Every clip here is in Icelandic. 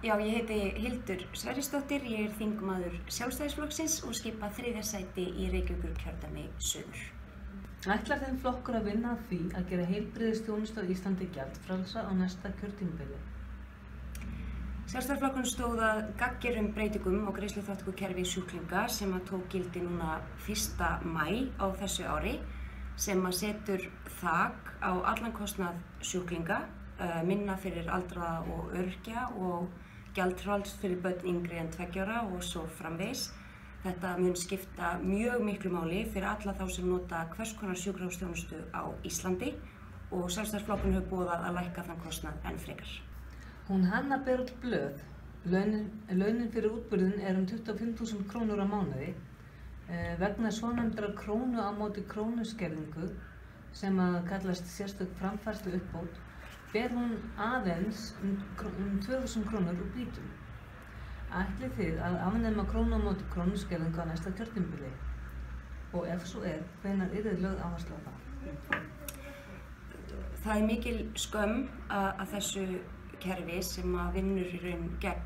Já, ég heiti Hildur Sverrisdóttir, ég er þingmaður Sjálfstæðisflokksins og skipa 3. sæti í Reykjavíkurkjördæmi suður. Ætlar þeim flokkur að vinna að því að gera heilbrigðisþjónustu á Íslandi gjaldfrjálsa á næsta kjörtímabili? Sjálfstæðisflokkurinn stóð að gagngerum breytingum á greiðsluþátttökukerfi sjúklinga sem að tók gildi núna 1. maí á þessu ári sem að setur þak á allan kostnað sjúklinga, minna fyrir aldraða og öryrkja og gjaldfrjáls fyrir börn yngri en 2 ára og svo framvegis. Þetta mun skipta mjög miklu máli fyrir alla þá sem nota hvers konar sjúkrahúsþjónustu á Íslandi og Sjálfstæðisflokkurinn hefur boðað að lækka þann kostnað enn frekar. Hún Hanna ber út blöð. Launin fyrir útburðin er 25.000 krónur á mánuði vegna svonefndrar krónu á móti krónuskerðingu sem að kallast sérstök framfærslu uppbót ber hún aðeins 2.000 krónur úr bítum. Ætlið þið að afnema krónu á móti krónuskerðingu á næsta kjörtímabili? Og ef svo hvenær yrði lögð áhersla á það? Það er mikil skömm að þessu kerfi sem að vinnur í raun gegn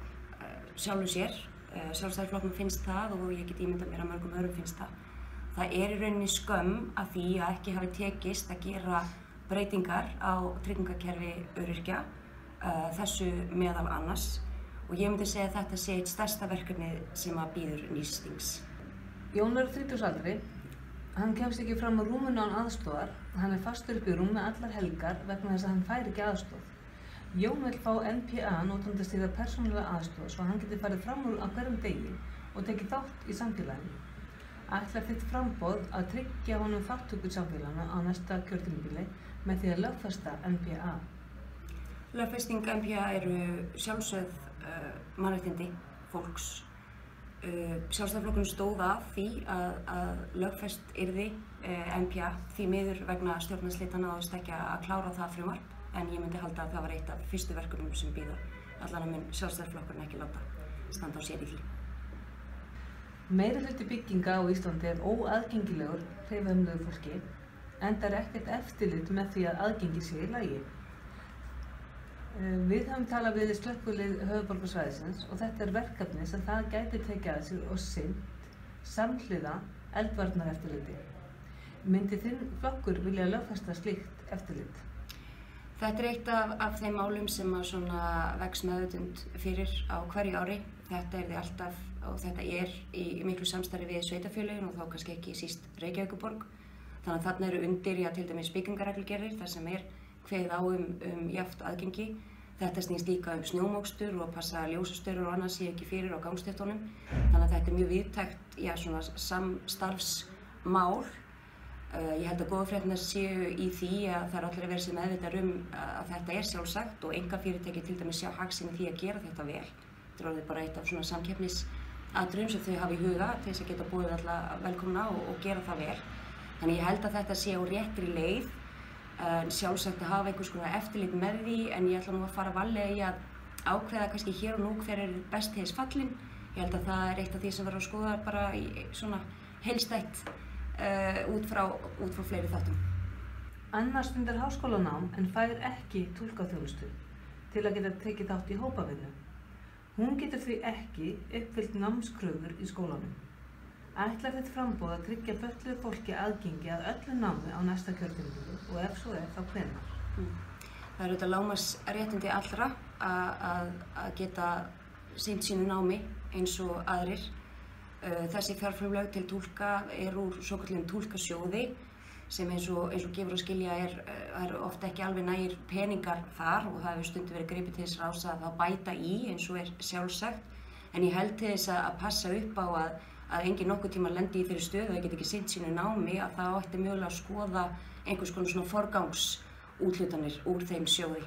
sjálfu sér. Sjálfstæðisflokknum finnst það og ég get ímyndað mér að mörgum öðrum finnst það. Það er í rauninni skömm að því að ekki hafi tekist að gera breytingar á tryggingakerfi öryrkja, þessu meðal annars. Og ég myndi segja að þetta sé eitt stærsta verkefni sem að bíður nýs þings. Jón er á 30-aldri. Hann kemst ekki fram á rúminu án aðstoðar. Hann er fastur upp í rúmi allar helgar vegna þess að hann fær ekki aðstoð. Jón vill fá NPA, notendastýrða persónulega aðstoð, svo hann geti farið fram úr á hverjum degi og tekið þátt í samfélaginu. Ætlar þitt framboð að tryggja honum þátttöku í samfélaginu á næsta kjörtímabili með því að lögfesta NPA? Lögfesting NPA eru sjálfsögð mannréttindi fólks. Sjálfstæðisflokkurinn stóð að því að lögfest yrði NPA því miður vegna stjórnarslitana náðist ekki að klára það frumvarp, en ég myndi halda að það var eitt af fyrstu verkefnum sem bíða. Allan að mun Sjálfstæðisflokkurinn ekki láta standa á sér í því. Meirihluti bygginga á Íslandi er óaðgengilegur hreyfihömluðu fólki, enda er ekkert eftirlit með því að aðgengi sé í lagi. Við höfum talað við slökkvilið höfuðborgarsvæðisins og þetta er verkefni sem það gæti tekið að sér og sinnt samhliða eldvarnareftirliti. Myndi þinn flokkur vilja lögfesta slíkt eftirlit? Þetta er eitt af þeim málum sem að vex meðvitund fyrir á hverju ári. Þetta er alltaf og þetta er í miklu samstarfi við sveitarfélögin og þá kannski ekki síst Reykjavíkurborg. Þannig að þarna eru undir til dæmis byggingarreglugerðir þar sem er kveðið á jafnt aðgengi. Þetta snýst líka snjómokstur og passa að ljósastaurur og annað sé ekki fyrir á gangstéttunum. Þannig að þetta er mjög víðtækt samstarfsmál. Ég held að góðu fréttirnar séu í því að það er allir að vera sem meðvitaðir að þetta er sjálfsagt og einkafyrirtæki til dæmis sjá hag sinn í því að gera þetta vel. Þetta er orðið bara eitt af samkeppnisatriðum sem þau hafa í huga til þess að geta boðið alla velkomna og gera það vel. Þannig ég held að þetta sé á réttri leið. Sjálfsagt að hafa einhvers konar eftirlit með því, en ég ætla nú að fara varlega í að ákveða kannski hér og nú hver er best til þess fallinn. Ég held að það er eitt af því sem verður að skoða bara í svona heildstætt út frá fleiri þáttum. Anna stundar háskólanám en fær ekki túlkaþjónustu til að geta tekið þátt í hópavinnu. Hún getur því ekki uppfyllt námskröfur í skólanum. Ætlar þitt framboð að tryggja fötluðu fólki aðgengi að öllu námi á næsta kjörtímabili og ef svo þá hvenær? Það er auðvitað lágmarksréttindi allra að geta sinnt sínu námi eins og aðrir. Þessi fjárframlög til túlka er úr svokölluðum túlkasjóði sem eins og gefur að skilja er oft ekki alveg nægir peningar þar og það hefur stundum verið gripið til þess ráðs að það bæta í eins og er sjálfsagt. En ég held til þess að passa upp á að enginn nokkuð tíma lendi í þeirri stöðu að geta ekki sinnt sínu námi að það ætti mögulega að skoða einhvers konar svona forgangsúthlutanir úr þeim sjóði.